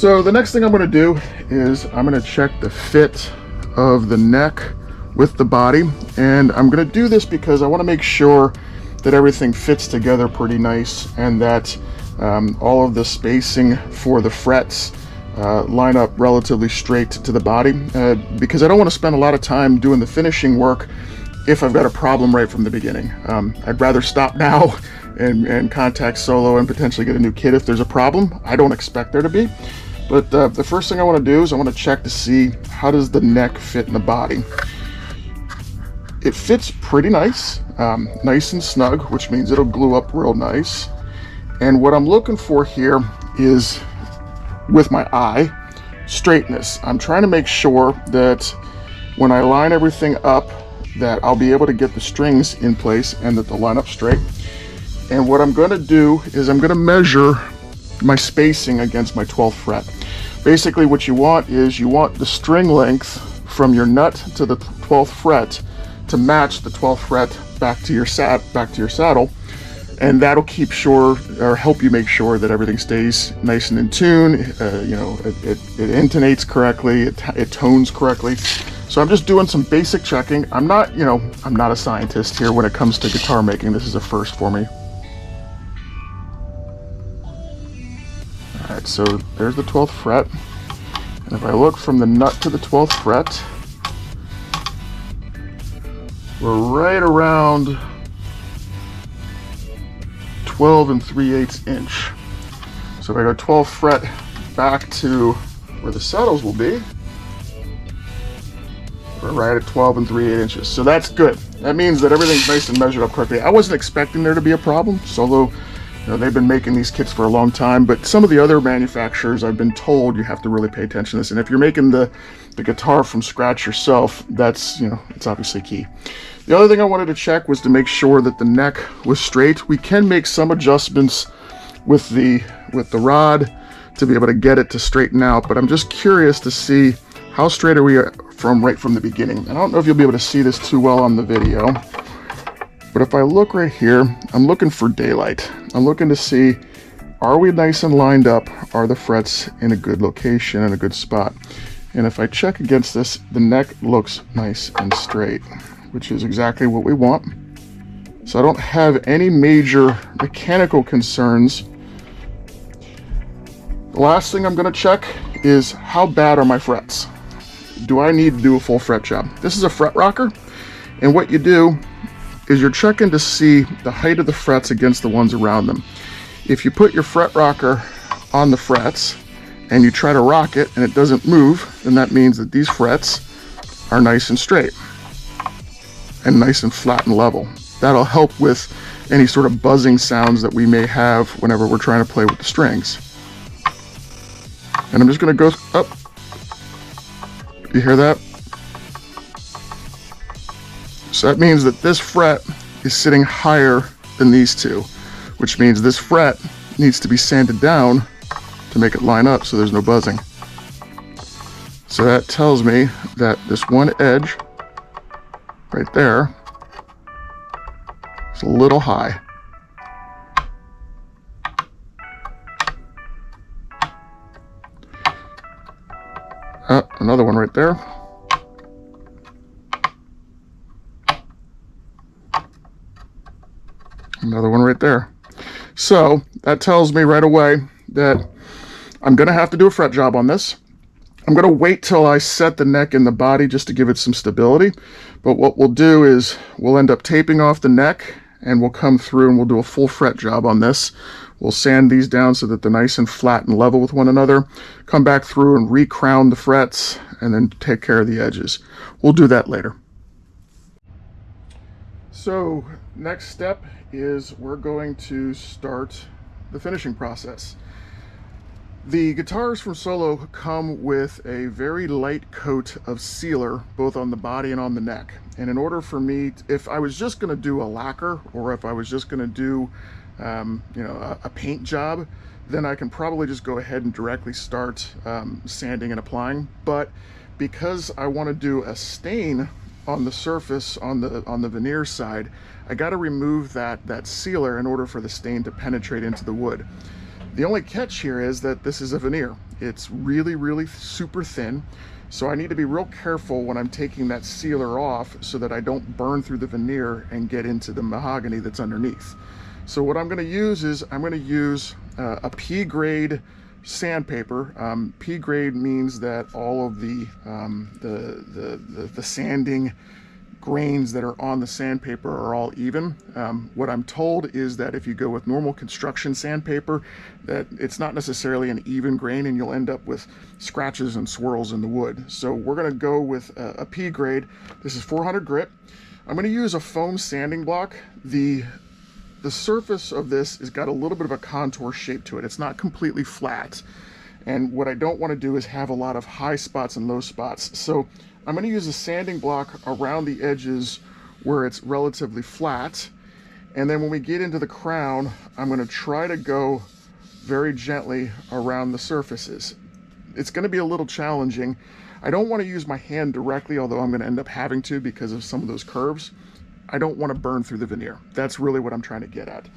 So the next thing I'm going to do is I'm going to check the fit of the neck with the body, and I'm going to do this because I want to make sure that everything fits together pretty nice and that all of the spacing for the frets line up relatively straight to the body, because I don't want to spend a lot of time doing the finishing work if I've got a problem right from the beginning. I'd rather stop now and contact Solo and potentially get a new kit if there's a problem. I don't expect there to be, but the first thing I want to do is I want to check to see how does the neck fit in the body. It fits pretty nice, nice and snug, which means it'll glue up real nice. And what I'm looking for here is, with my eye, straightness. I'm trying to make sure that when I line everything up, that I'll be able to get the strings in place and that they'll line up straight. And what I'm going to do is I'm going to measure my spacing against my 12th fret. Basically what you want is you want the string length from your nut to the 12th fret to match the 12th fret back to your saddle, and that'll keep sure, or help you make sure, that everything stays nice and in tune. It intonates correctly, it tones correctly. So I'm just doing some basic checking. I'm not a scientist here when it comes to guitar making. This is a first for me. All right, so there's the 12th fret, and if I look from the nut to the 12th fret, we're right around 12 3/8 inch. So if I go 12th fret back to where the saddles will be, we're right at 12 3/8 inches. So that's good. That means that everything's nice and measured up correctly. I wasn't expecting there to be a problem. Solo, they've been making these kits for a long time, but some of the other manufacturers, I've been told, you have to really pay attention to this. And if you're making the guitar from scratch yourself, that's, it's obviously key. The other thing I wanted to check was to make sure that the neck was straight. We can make some adjustments with the rod to be able to get it to straighten out, but I'm just curious to see how straight are we right from the beginning. And I don't know if you'll be able to see this too well on the video, but if I look right here, I'm looking for daylight. I'm looking to see, are we nice and lined up? Are the frets in a good location, in a good spot? And if I check against this, the neck looks nice and straight, which is exactly what we want. So I don't have any major mechanical concerns. The last thing I'm going to check is, how bad are my frets? Do I need to do a full fret job? This is a fret rocker, and what you do is you're checking to see the height of the frets against the ones around them. If you put your fret rocker on the frets and you try to rock it and it doesn't move, then that means that these frets are nice and straight and nice and flat and level. That'll help with any sort of buzzing sounds that we may have whenever we're trying to play with the strings. And I'm just going to go up. You hear that? So that means that this fret is sitting higher than these two, which means this fret needs to be sanded down to make it line up so there's no buzzing. So that tells me that this one edge right there is a little high. Another one right there. Another one right there. So that tells me right away that I'm going to have to do a fret job on this. I'm going to wait till I set the neck and the body just to give it some stability. But what we'll do is we'll end up taping off the neck, and we'll come through and we'll do a full fret job on this. We'll sand these down so that they're nice and flat and level with one another. Come back through and re-crown the frets and then take care of the edges. We'll do that later. So next step is we're going to start the finishing process. The guitars from Solo come with a very light coat of sealer, both on the body and on the neck. And in order for me, if I was just going to do a lacquer, or if I was just going to do a paint job, then I can probably just go ahead and directly start sanding and applying. But because I want to do a stain on the surface, on the veneer side, I got to remove that sealer in order for the stain to penetrate into the wood. The only catch here is that this is a veneer. It's really, really super thin. So I need to be real careful when I'm taking that sealer off so that I don't burn through the veneer and get into the mahogany that's underneath. So what I'm going to use is I'm going to use a P grade sandpaper. P grade means that all of the sanding grains that are on the sandpaper are all even. What I'm told is that if you go with normal construction sandpaper, that it's not necessarily an even grain and you'll end up with scratches and swirls in the wood. So we're going to go with a P grade. This is 400 grit. I'm going to use a foam sanding block. The surface of this has got a little bit of a contour shape to it. It's not completely flat. And what I don't want to do is have a lot of high spots and low spots. So I'm going to use a sanding block around the edges where it's relatively flat. And then when we get into the crown, I'm going to try to go very gently around the surfaces. It's going to be a little challenging. I don't want to use my hand directly, although I'm going to end up having to because of some of those curves. I don't want to burn through the veneer. That's really what I'm trying to get at.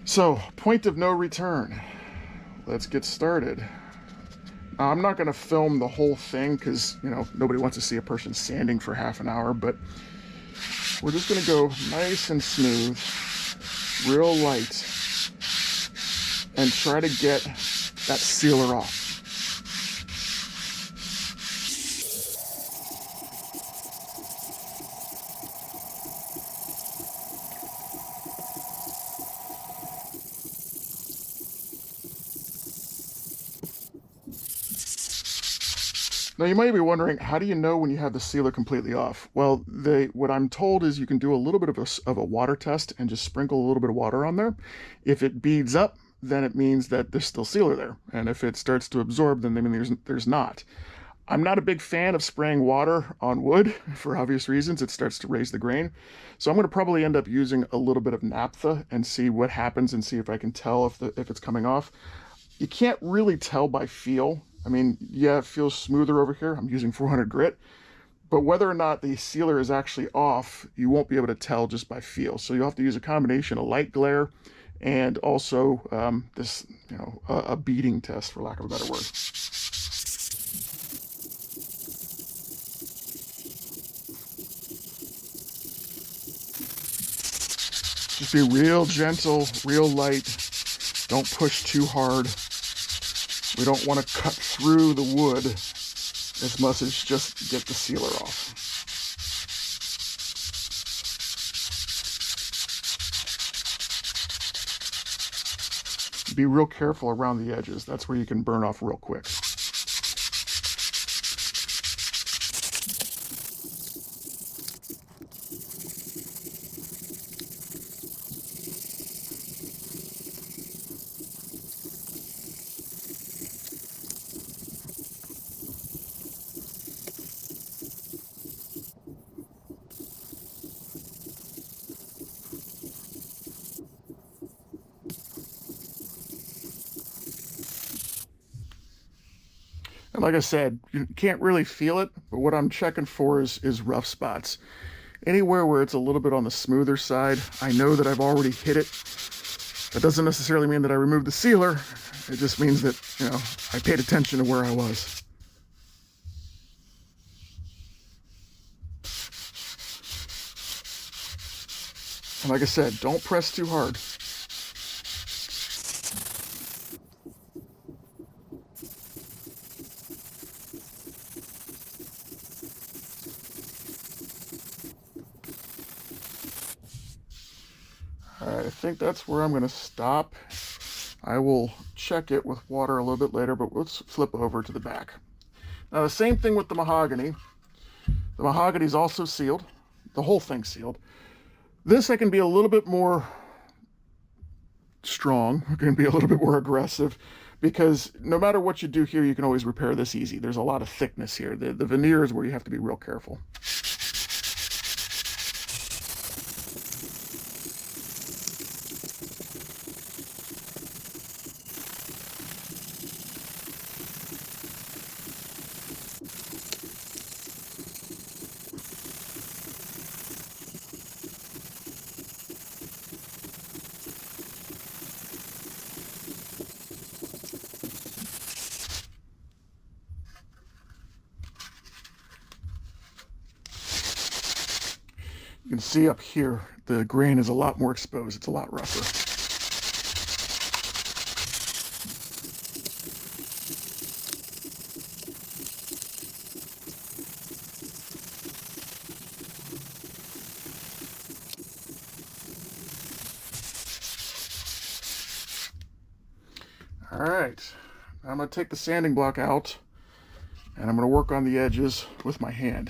So, point of no return. Let's get started. I'm not going to film the whole thing because, you know, nobody wants to see a person sanding for half an hour, but we're just going to go nice and smooth, real light, and try to get that sealer off. Now you might be wondering, how do you know when you have the sealer completely off? Well, what I'm told is you can do a little bit of a water test and just sprinkle a little bit of water on there. If it beads up, then it means that there's still sealer there. And if it starts to absorb, then there's not. I'm not a big fan of spraying water on wood for obvious reasons. It starts to raise the grain. So I'm going to probably end up using a little bit of naphtha and see what happens and see if I can tell if it's coming off. You can't really tell by feel. I mean, yeah, it feels smoother over here. I'm using 400 grit. But whether or not the sealer is actually off, you won't be able to tell just by feel. So you'll have to use a combination of light glare and also a beading test, for lack of a better word. Just be real gentle, real light. Don't push too hard. We don't want to cut through the wood as much as just get the sealer off. Be real careful around the edges. That's where you can burn off real quick. And like I said, you can't really feel it, but what I'm checking for is rough spots. Anywhere where it's a little bit on the smoother side, I know that I've already hit it. That doesn't necessarily mean that I removed the sealer. It just means that, you know, I paid attention to where I was. And like I said, don't press too hard. All right, I think that's where I'm going to stop. I will check it with water a little bit later, but let's flip over to the back. Now, the same thing with the mahogany. The mahogany is also sealed. The whole thing's sealed. This I can be a little bit more strong. I can be a little bit more aggressive because no matter what you do here, you can always repair this easy. There's a lot of thickness here. The veneer is where you have to be real careful. You can see up here, the grain is a lot more exposed. It's a lot rougher. All right, I'm going to take the sanding block out and I'm going to work on the edges with my hand.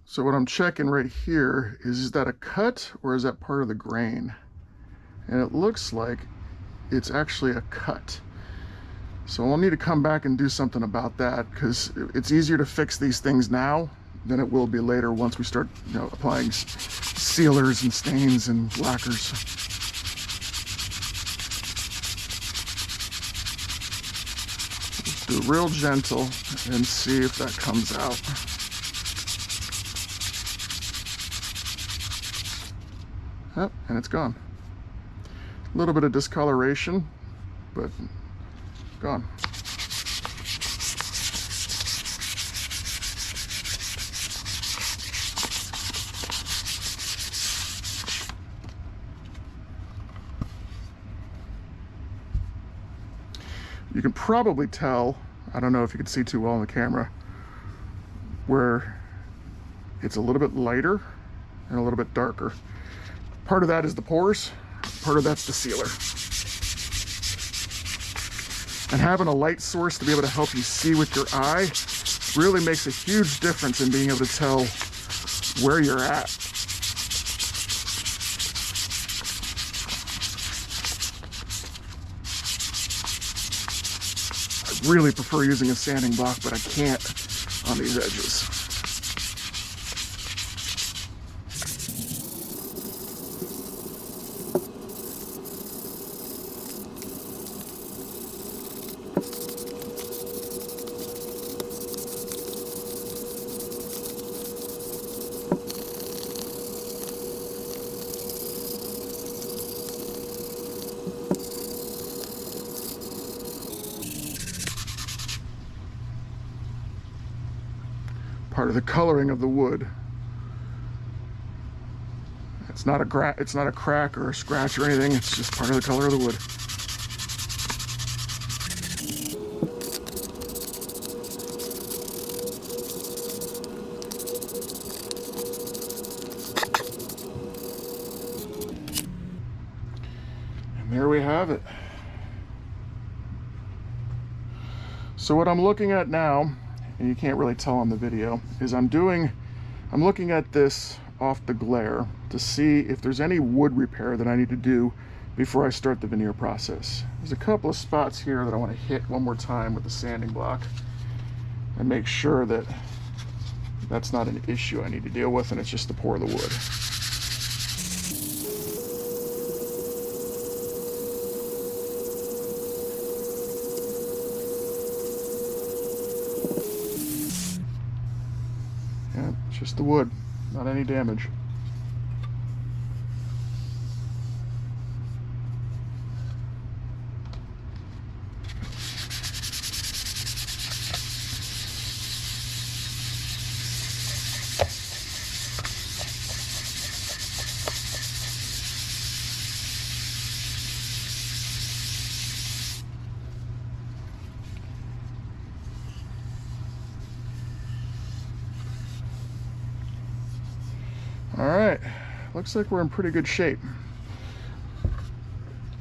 So what I'm checking right here is that a cut or is that part of the grain? And it looks like it's actually a cut. So I'll need to come back and do something about that, because it's easier to fix these things now than it will be later once we start, applying sealers and stains and lacquers. Just do it real gentle and see if that comes out. Yep, and it's gone. A little bit of discoloration, but gone. You can probably tell, I don't know if you can see too well on the camera, where it's a little bit lighter and a little bit darker. Part of that is the pores, part of that's the sealer. And having a light source to be able to help you see with your eye really makes a huge difference in being able to tell where you're at. I really prefer using a sanding block, but I can't on these edges. Part of the coloring of the wood. It's not a crack or a scratch or anything. It's just part of the color of the wood. And there we have it. So what I'm looking at now, and you can't really tell on the video, is I'm looking at this off the glare to see if there's any wood repair that I need to do before I start the veneer process. There's a couple of spots here that I want to hit one more time with the sanding block and make sure that that's not an issue I need to deal with and it's just the pour of the wood. Just the wood, not any damage. All right, looks like we're in pretty good shape.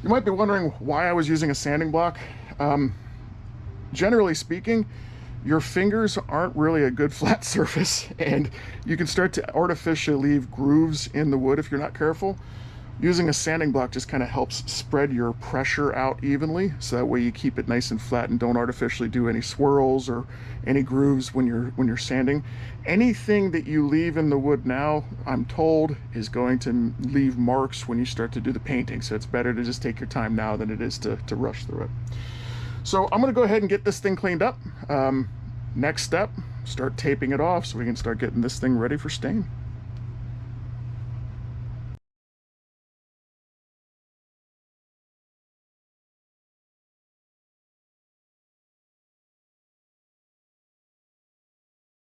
You might be wondering why I was using a sanding block. Generally speaking, your fingers aren't really a good flat surface, and you can start to artificially leave grooves in the wood if you're not careful. Using a sanding block just kind of helps spread your pressure out evenly, so that way you keep it nice and flat and don't artificially do any swirls or any grooves when you're sanding. Anything that you leave in the wood now, I'm told, is going to leave marks when you start to do the painting, so it's better to just take your time now than it is to rush through it. So I'm going to go ahead and get this thing cleaned up. Next step, start taping it off so we can start getting this thing ready for stain.